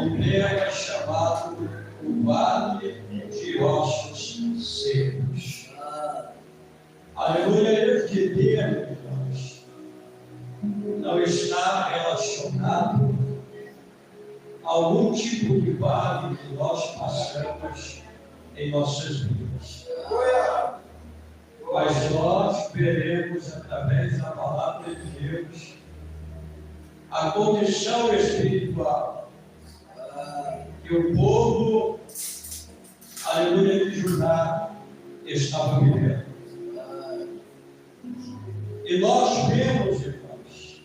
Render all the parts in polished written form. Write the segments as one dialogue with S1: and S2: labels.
S1: Oliveira é chamado o Vale de Ossos Secos. Aleluia, este termo, irmãos, não está relacionado a algum tipo de vale que nós passamos em nossas vidas. Mas nós veremos, através da palavra de Deus, a condição espiritual que o povo, aleluia, de Judá estava vivendo. E nós vemos, irmãos,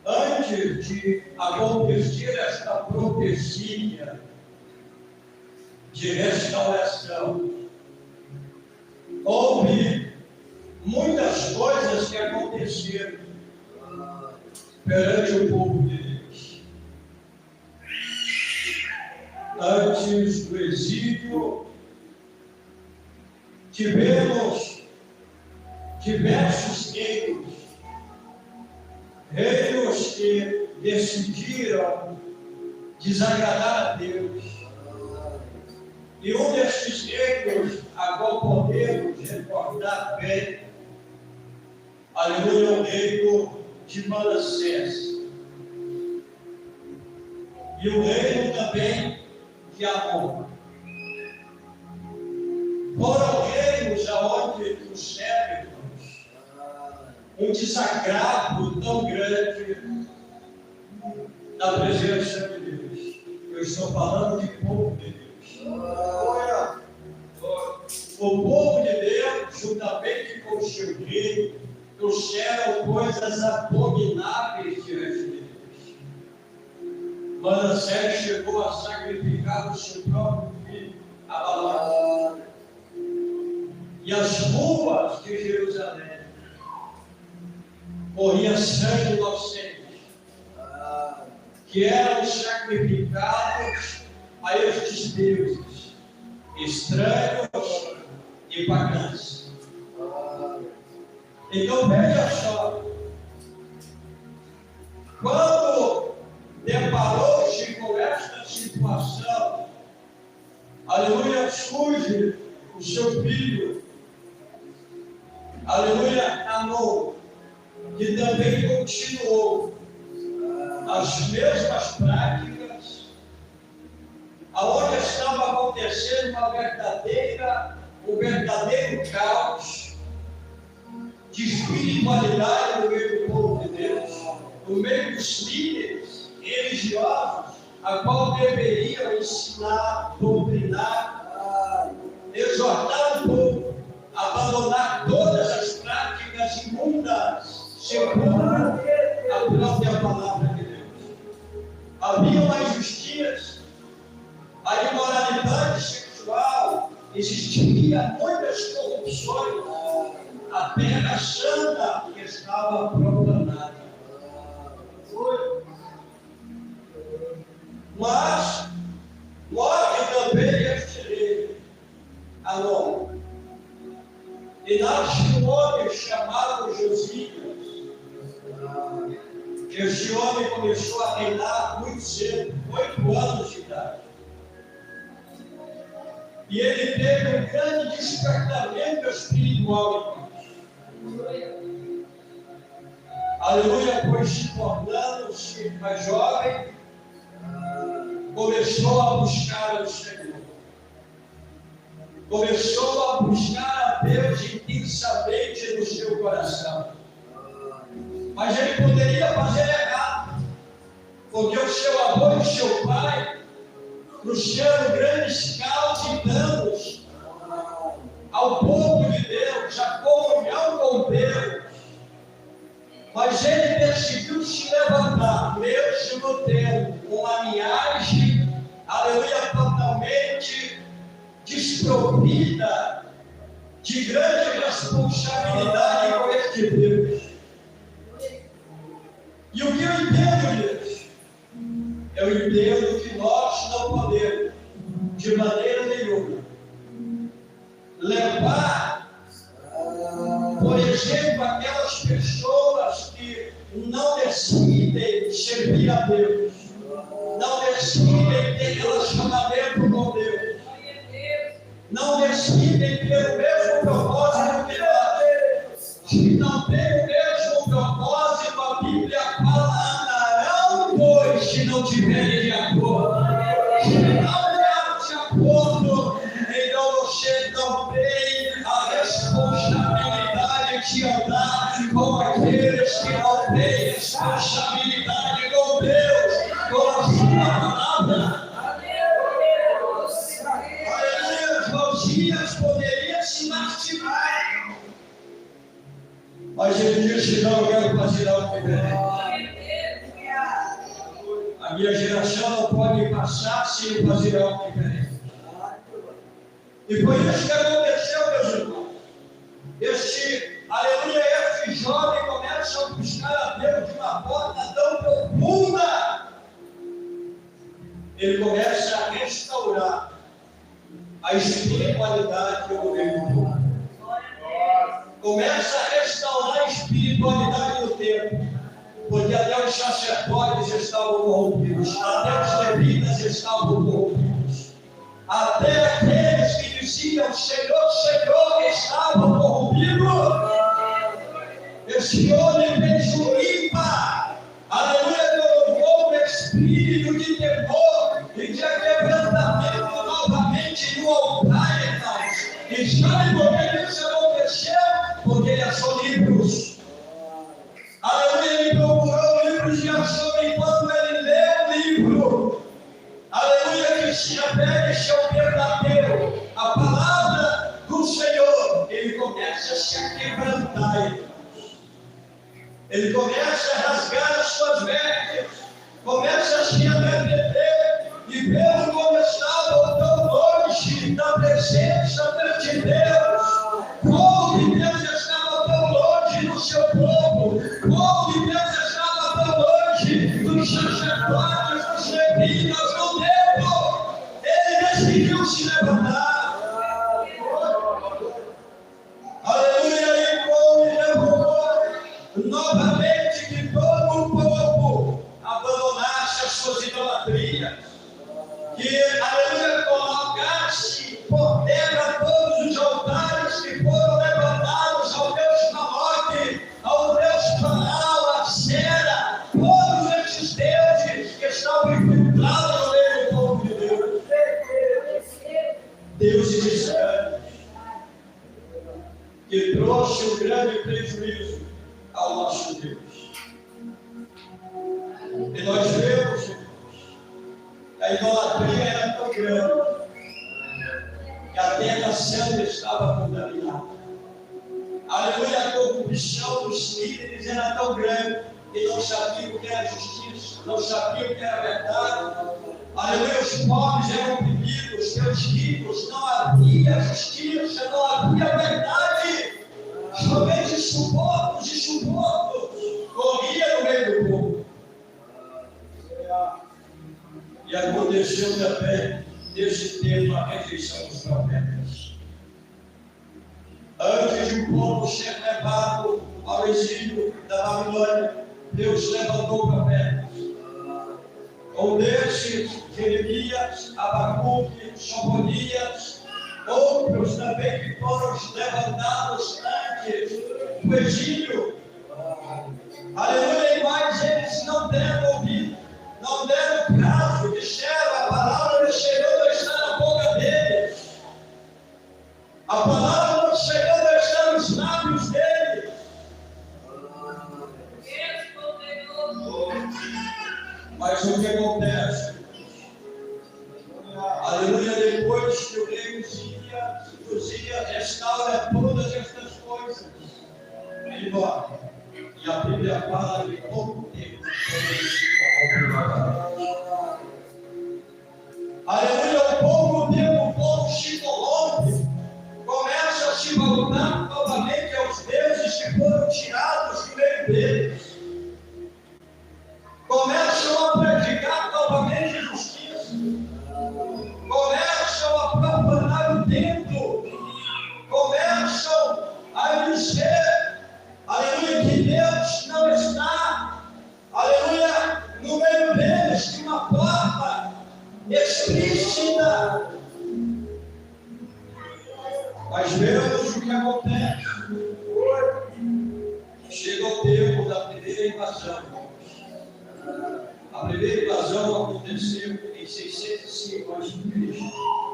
S1: antes de acontecer esta profecia de restauração, houve muitas coisas que aconteceram perante o povo de Deus. Antes do exílio, tivemos diversos reinos que decidiram desagradar a Deus. E um destes reinos, a qual podemos recordar bem, aleluia, o reino de Manassés. E o reino também de Amon. Foram reinos aonde trouxeram um desagrado tão grande na presença de Deus. Eu estou falando de povo de Deus. O povo de Deus, juntamente com o seu rei, trouxeram coisas abomináveis diante de Deus. Manassés chegou a sacrificar o seu próprio filho, Abalá. E as ruas de Jerusalém corria sangue inocente, que eram sacrificados a estes deuses estranhos e pagãos. Então veja só, quando deparou-se com esta situação, aleluia, surge o seu filho, aleluia, Amon, que também continuou as mesmas práticas, aonde estava acontecendo um verdadeiro caos de espiritualidade no meio do povo de Deus, no meio dos líderes religiosos, a qual deveriam ensinar, doutrinar, exortar o povo a abandonar todas as práticas imundas, segundo a própria palavra de Deus. Havia uma injustiça, a imoralidade sexual, existia muitas corrupções, a terra santa que estava profanada. Mas morre também este rei, Amon. E nasce um homem chamado Josias. Este homem começou a reinar muito cedo, 8 anos de idade. E ele teve um grande despertamento espiritual. Aleluia, pois se tornando-se mais jovem, começou a buscar o Senhor. Começou a buscar a Deus intensamente no seu coração. Mas ele poderia fazer errado, porque o seu avô e o seu pai trouxeram grandes caos e danos ao povo de Deus, a comunhão com Deus. Mas ele decidiu se levantar, mesmo tendo uma linhagem, aleluia, totalmente desprovida de grande responsabilidade com este Deus. E o que eu entendo disso? Eu entendo que nós não podemos, de maneira nenhuma, levar, por exemplo, aquelas pessoas que não decidem servir a Deus, não decidem ter esteja de acordo. Se não estiver de acordo, então você não tem a responsabilidade de andar com aqueles que não têm responsabilidade com Deus, com a sua palavra. Aleluia, Josias poderia se lastimar, mas ele disse: não, eu quero fazer algo diferente. A minha geração não pode passar sem fazer algo diferente. E foi isso que aconteceu, meus irmãos. Aleluia, este jovem começa a buscar a Deus de uma forma tão profunda. Ele começa a restaurar a espiritualidade do meio do povo. Começa a restaurar a espiritualidade do tempo. Porque até os sacerdotes estavam corrompidos, até os levitas estavam corrompidos, até aqueles que diziam Senhor, Senhor, estavam corrompidos. Esse homem fez um limpa, aleluia, colocou um espírito de temor e de quebrantamento novamente no altar, irmãos. E sabe por que isso aconteceu? Porque eles são livros. Aleluia, ele procurou livros de ação enquanto ele lê o livro. Aleluia, que se apega seu verdadeiro, a palavra do Senhor, ele começa a se quebrantar. Ele começa a rasgar as suas vestes, começa a se arrepender e vendo como estava tão longe da presença de Deus, como Deus estava tão longe do seu povo, como Deus estava tão longe dos sacerdotes, dos levitas, do templo. Ele decidiu se levantar. Aleluia, e como levou novamente que todo o povo abandonasse as suas idolatrias, que, aleluia, colocasse por terra todos os altares que foram levantados ao Deus Moloque, ao Deus Baal, a Sera, todos esses deuses que estavam infiltrados no meio do povo de Deus. Deuses estranhos, que trouxe um grande prejuízo ao nosso Deus. E nós vemos, irmãos, que a idolatria era tão grande que a terra santa estava contaminada. Aleluia, a corrupção dos líderes era tão grande que não sabiam o que era justiça, não sabiam o que era verdade. Aleluia, os pobres eram oprimidos, os ricos, não havia justiça, não havia verdade. Somente subornos e subornos corria no meio do povo. E aconteceu também, nesse tempo, a rejeição dos profetas. Antes de o povo ser levado ao exílio da Babilônia, Deus levantou profetas. Um desses, Jeremias, Abacuque, Sofonias, outros também que foram levantados antes do exílio. Aleluia, mas eles não deram ouvido, não deram prazo, disseram: a palavra do Senhor não está na boca deles, a palavra do Senhor não está nos lábios deles. Mas o que acontece? Aleluia, depois que o rei Uzias restaura todas estas coisas, ele morre. E a Bíblia fala de pouco tempo. Aleluia, pouco tempo o povo se corrompe, começa a se voltar novamente aos deuses que foram tirados do meio deles. Começam a praticar novamente justiça. Começam a profanar o templo. Começam a dizer, aleluia, que Deus não está, aleluia, no meio deles de uma forma explícita. Mas vemos o que acontece. Chega o tempo da primeira invasão. A A primeira invasão aconteceu em 605 a.C.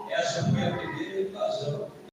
S1: Essa foi a primeira invasão